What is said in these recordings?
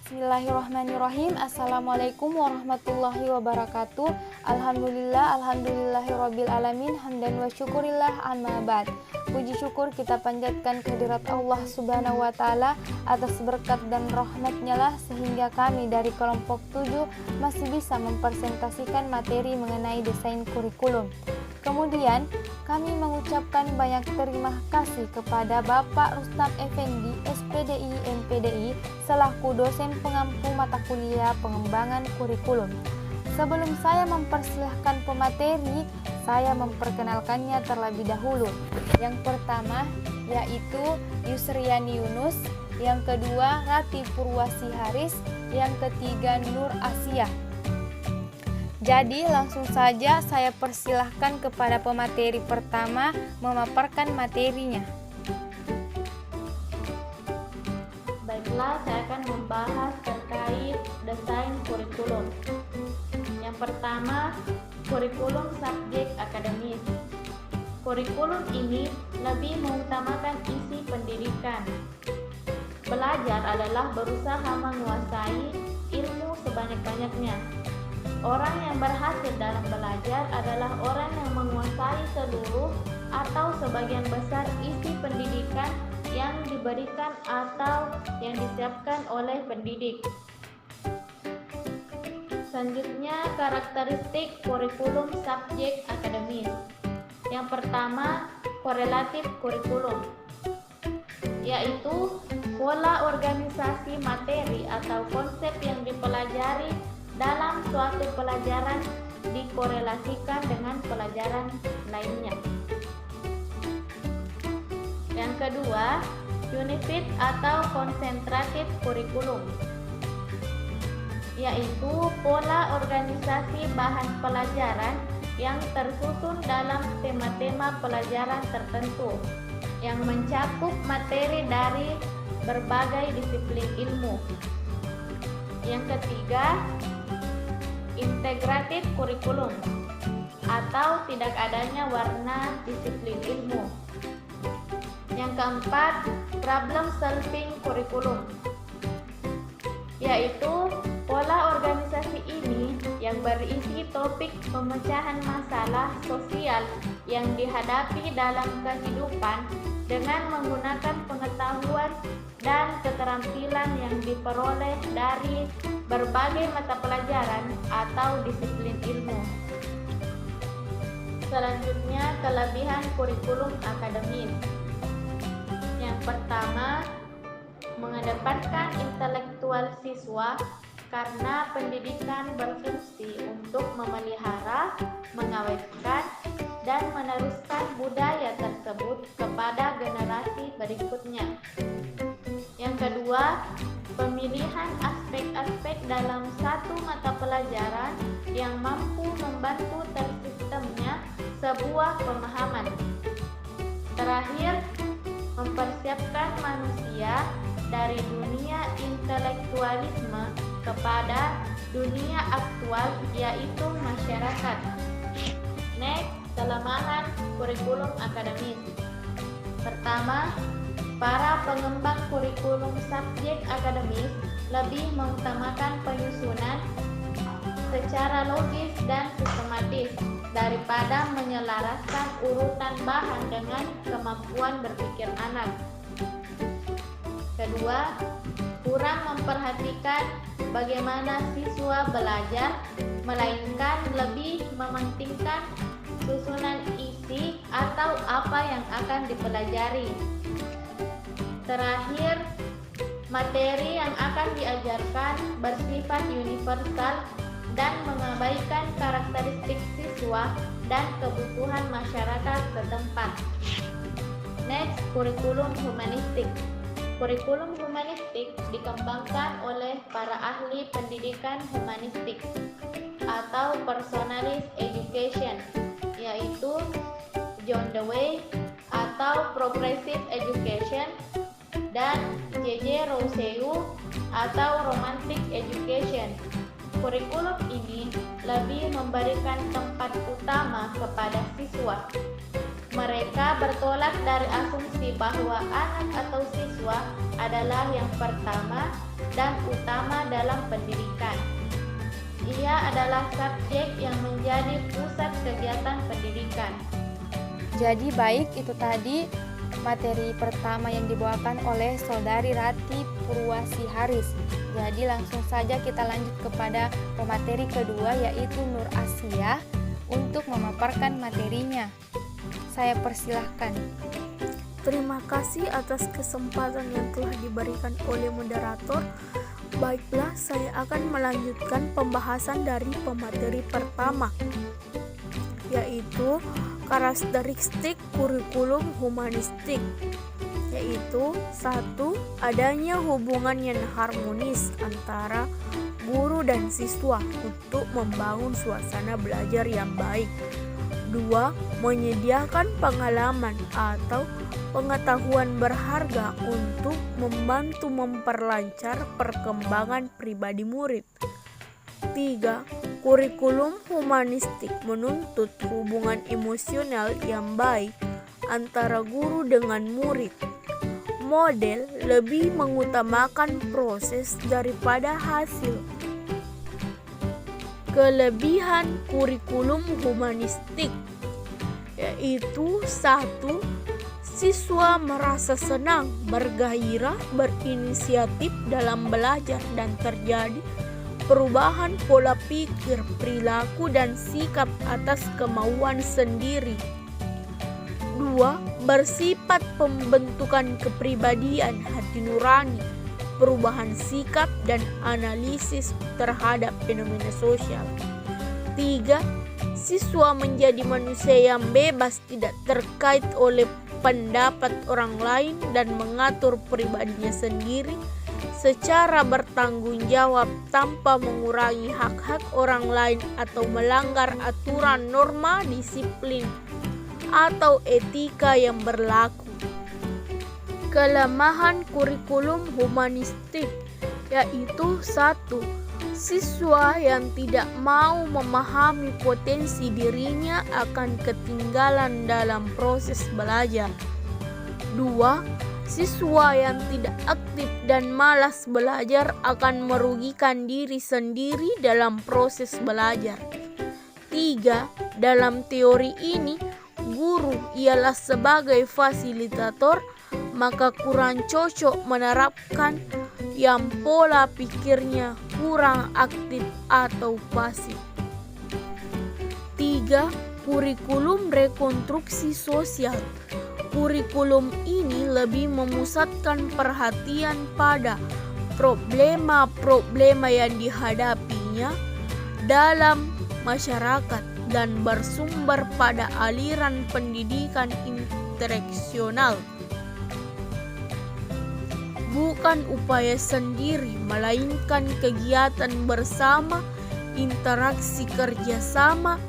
Bismillahirrahmanirrahim. Assalamualaikum warahmatullahi wabarakatuh. Alhamdulillahirabbil alamin, hamdan wa syukurillah, amma ba'd. Puji syukur kita panjatkan kehadirat Allah Subhanahu wa taala atas berkat dan rahmatnya lah sehingga kami dari kelompok 7 masih bisa mempresentasikan materi mengenai desain kurikulum. Kemudian kami mengucapkan banyak terima kasih kepada Bapak Rustam Effendi, SPDI MPDI, selaku dosen pengampu mata kuliah pengembangan kurikulum. Sebelum saya mempersilahkan pemateri, saya memperkenalkannya terlebih dahulu. Yang pertama yaitu Yusriani Yunus, yang kedua Rati Purwasi Haris, yang ketiga Nur Asia. Jadi langsung saja saya persilahkan kepada pemateri pertama memaparkan materinya. Baiklah, saya akan membahas terkait desain kurikulum. Yang pertama, kurikulum subjek akademis. Kurikulum ini lebih mengutamakan isi pendidikan. Belajar adalah berusaha menguasai ilmu sebanyak-banyaknya. Orang yang berhasil dalam belajar adalah orang yang menguasai seluruh atau sebagian besar isi pendidikan yang diberikan atau yang disiapkan oleh pendidik. Selanjutnya, karakteristik kurikulum subjek akademis. Yang pertama, korelatif kurikulum, yaitu pola organisasi materi atau konsep yang dipelajari dalam suatu pelajaran dikorelasikan dengan pelajaran lainnya. Yang kedua, unifit atau konsentratif kurikulum, yaitu pola organisasi bahan pelajaran yang tersusun dalam tema-tema pelajaran tertentu yang mencakup materi dari berbagai disiplin ilmu. Yang ketiga, integratif kurikulum atau tidak adanya warna disiplin ilmu. Yang keempat, problem solving kurikulum, yaitu pola organisasi ini yang berisi topik pemecahan masalah sosial yang dihadapi dalam kehidupan dengan menggunakan pengetahuan dan keterampilan yang diperoleh dari berbagai mata pelajaran atau disiplin ilmu. Selanjutnya, kelebihan kurikulum akademis. Yang pertama, mengedepankan intelektual siswa karena pendidikan berfungsi untuk memelihara, mengawetkan, dan meneruskan budaya tersebut kepada generasi berikutnya. Yang kedua, pemilihan aspek-aspek dalam satu mata pelajaran yang mampu membantu tersistemnya sebuah pemahaman. Terakhir, mempersiapkan manusia dari dunia intelektualisme kepada dunia aktual, yaitu masyarakat. Next, kelemahan kurikulum akademis. Pertama, para pengembang kurikulum subjek akademis lebih mengutamakan penyusunan secara logis dan sistematis daripada menyelaraskan urutan bahan dengan kemampuan berpikir anak. Kedua, kurang memperhatikan bagaimana siswa belajar, melainkan lebih mementingkan susunan isi atau apa yang akan dipelajari. Terakhir, materi yang akan diajarkan bersifat universal dan mengabaikan karakteristik siswa dan kebutuhan masyarakat setempat. Next, kurikulum humanistik. Kurikulum humanistik dikembangkan oleh para ahli pendidikan humanistik atau personalist education, yaitu John Dewey atau progressive education dan J.J. Rousseau atau romantic education. Kurikulum ini lebih memberikan tempat utama kepada siswa. Mereka bertolak dari asumsi bahwa anak atau siswa adalah yang pertama dan utama dalam pendidikan. Ia adalah subjek yang menjadi pusat kegiatan pendidikan. Jadi baik, itu tadi materi pertama yang dibawakan oleh Saudari Rati Purwasi Haris. Jadi langsung saja kita lanjut kepada pemateri kedua, yaitu Nur Asia untuk memaparkan materinya. Saya persilahkan. Terima kasih atas kesempatan yang telah diberikan oleh moderator. Baiklah, saya akan melanjutkan pembahasan dari pemateri pertama, yaitu karakteristik kurikulum humanistik, yaitu 1. Adanya hubungan yang harmonis antara guru dan siswa untuk membangun suasana belajar yang baik. 2. Menyediakan pengalaman atau pengetahuan berharga untuk membantu memperlancar perkembangan pribadi murid. 3. Kurikulum humanistik menuntut hubungan emosional yang baik antara guru dengan murid. Model lebih mengutamakan proses daripada hasil. Kelebihan kurikulum humanistik, yaitu 1. Siswa merasa senang, bergairah, berinisiatif dalam belajar dan terjadi perubahan pola pikir, perilaku, dan sikap atas kemauan sendiri. 2. Bersifat pembentukan kepribadian, hati nurani, perubahan sikap, dan analisis terhadap fenomena sosial. 3. Siswa menjadi manusia yang bebas, tidak terkait oleh pendapat orang lain dan mengatur pribadinya sendiri secara bertanggung jawab tanpa mengurangi hak-hak orang lain atau melanggar aturan, norma, disiplin, atau etika yang berlaku. Kelemahan kurikulum humanistik, yaitu 1. Siswa yang tidak mau memahami potensi dirinya akan ketinggalan dalam proses belajar. 2. Siswa yang tidak aktif dan malas belajar akan merugikan diri sendiri dalam proses belajar. 3. Dalam teori ini, guru ialah sebagai fasilitator, maka kurang cocok menerapkan yang pola pikirnya kurang aktif atau pasif. 3. Kurikulum rekonstruksi sosial. Kurikulum ini lebih memusatkan perhatian pada problema-problema yang dihadapinya dalam masyarakat dan bersumber pada aliran pendidikan interaksional, bukan upaya sendiri, melainkan kegiatan bersama, interaksi kerjasama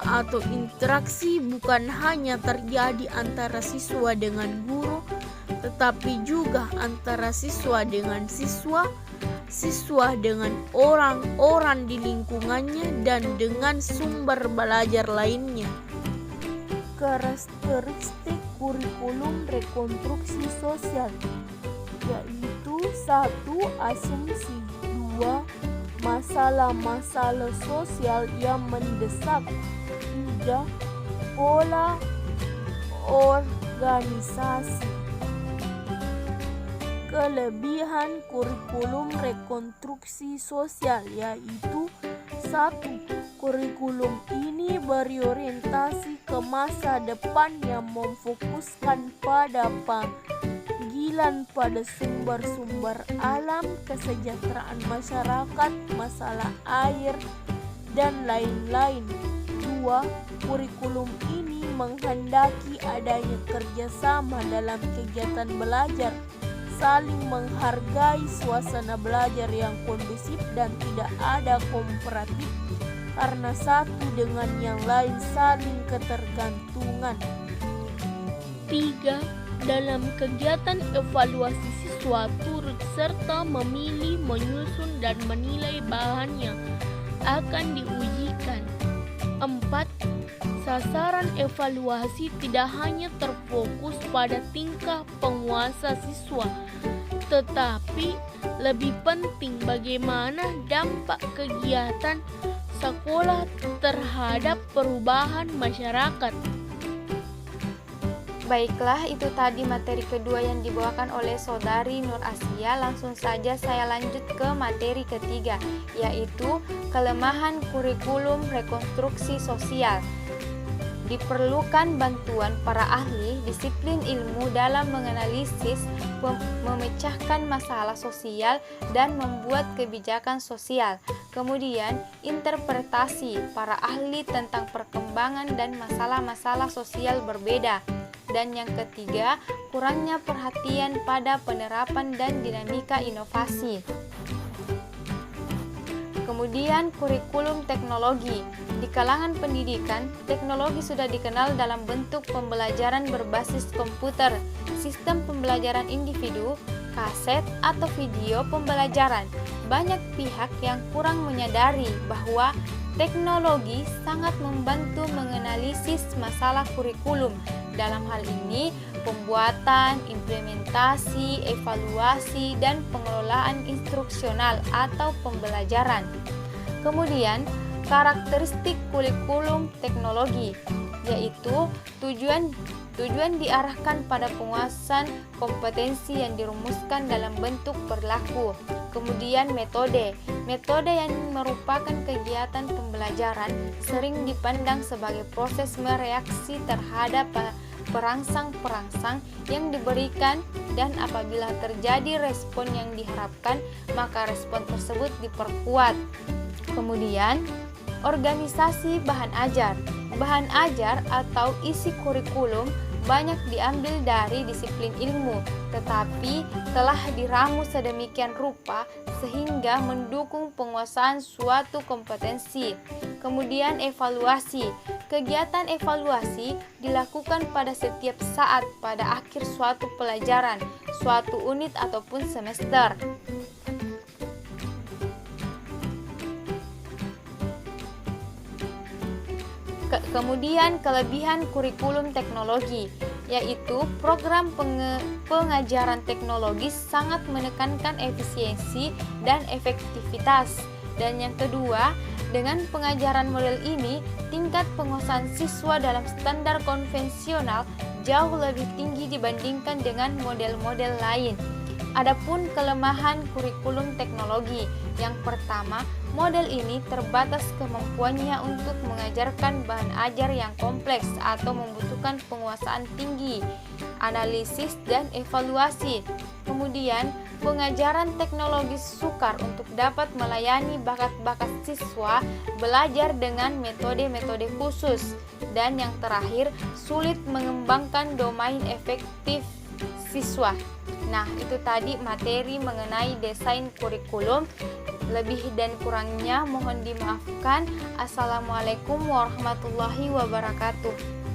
atau interaksi bukan hanya terjadi antara siswa dengan guru, tetapi juga antara siswa dengan siswa, siswa dengan orang-orang di lingkungannya, dan dengan sumber belajar lainnya. Karakteristik kurikulum rekonstruksi sosial, yaitu 1. Asumsi. 2. Masalah-masalah sosial yang mendesak. 3. Pola organisasi. Kelebihan kurikulum rekonstruksi sosial, yaitu 1. Kurikulum ini berorientasi ke masa depan yang memfokuskan pada panggilan pada sumber-sumber alam, kesejahteraan masyarakat, masalah air, dan lain-lain. 2. Kurikulum ini menghendaki adanya kerjasama dalam kegiatan belajar, saling menghargai, suasana belajar yang kondusif dan tidak ada komparatif karena satu dengan yang lain saling ketergantungan. 3. Dalam kegiatan evaluasi, siswa turut serta memilih, menyusun, dan menilai bahan yang akan diujikan. 4. Sasaran evaluasi tidak hanya terfokus pada tingkah penguasa siswa, tetapi lebih penting bagaimana dampak kegiatan sekolah terhadap perubahan masyarakat. Baiklah, itu tadi materi kedua yang dibawakan oleh Saudari Nur Asia. Langsung saja saya lanjut ke materi ketiga, yaitu kelemahan kurikulum rekonstruksi sosial. Diperlukan bantuan para ahli disiplin ilmu dalam menganalisis, memecahkan masalah sosial, dan membuat kebijakan sosial. Kemudian, interpretasi para ahli tentang perkembangan dan masalah-masalah sosial berbeda. Dan yang ketiga, kurangnya perhatian pada penerapan dan dinamika inovasi. Kemudian kurikulum teknologi. Di kalangan pendidikan, teknologi sudah dikenal dalam bentuk pembelajaran berbasis komputer, sistem pembelajaran individu, kaset, atau video pembelajaran. Banyak pihak yang kurang menyadari bahwa teknologi sangat membantu menganalisis masalah kurikulum. Dalam hal ini, pembuatan, implementasi, evaluasi, dan pengelolaan instruksional atau pembelajaran. Kemudian, karakteristik kurikulum teknologi, yaitu tujuan diarahkan pada penguasaan kompetensi yang dirumuskan dalam bentuk perilaku. Kemudian metode yang merupakan kegiatan pembelajaran sering dipandang sebagai proses mereaksi terhadap perangsang-perangsang yang diberikan, dan apabila terjadi respon yang diharapkan, maka respon tersebut diperkuat. Kemudian, organisasi bahan ajar. Bahan ajar atau isi kurikulum banyak diambil dari disiplin ilmu, tetapi telah diramu sedemikian rupa sehingga mendukung penguasaan suatu kompetensi. Kemudian evaluasi. Kegiatan evaluasi dilakukan pada setiap saat pada akhir suatu pelajaran, suatu unit ataupun semester. Kemudian kelebihan kurikulum teknologi, yaitu program pengajaran teknologi sangat menekankan efisiensi dan efektivitas. Dan yang kedua, dengan pengajaran model ini, tingkat penguasaan siswa dalam standar konvensional jauh lebih tinggi dibandingkan dengan model-model lain. Adapun kelemahan kurikulum teknologi, yang pertama, model ini terbatas kemampuannya untuk mengajarkan bahan ajar yang kompleks atau membutuhkan penguasaan tinggi, analisis, dan evaluasi. Kemudian, pengajaran teknologi sukar untuk dapat melayani bakat-bakat siswa belajar dengan metode-metode khusus. Dan yang terakhir, sulit mengembangkan domain efektif siswa. Nah, itu tadi materi mengenai desain kurikulum. Lebih dan kurangnya mohon dimaafkan. Assalamualaikum warahmatullahi wabarakatuh.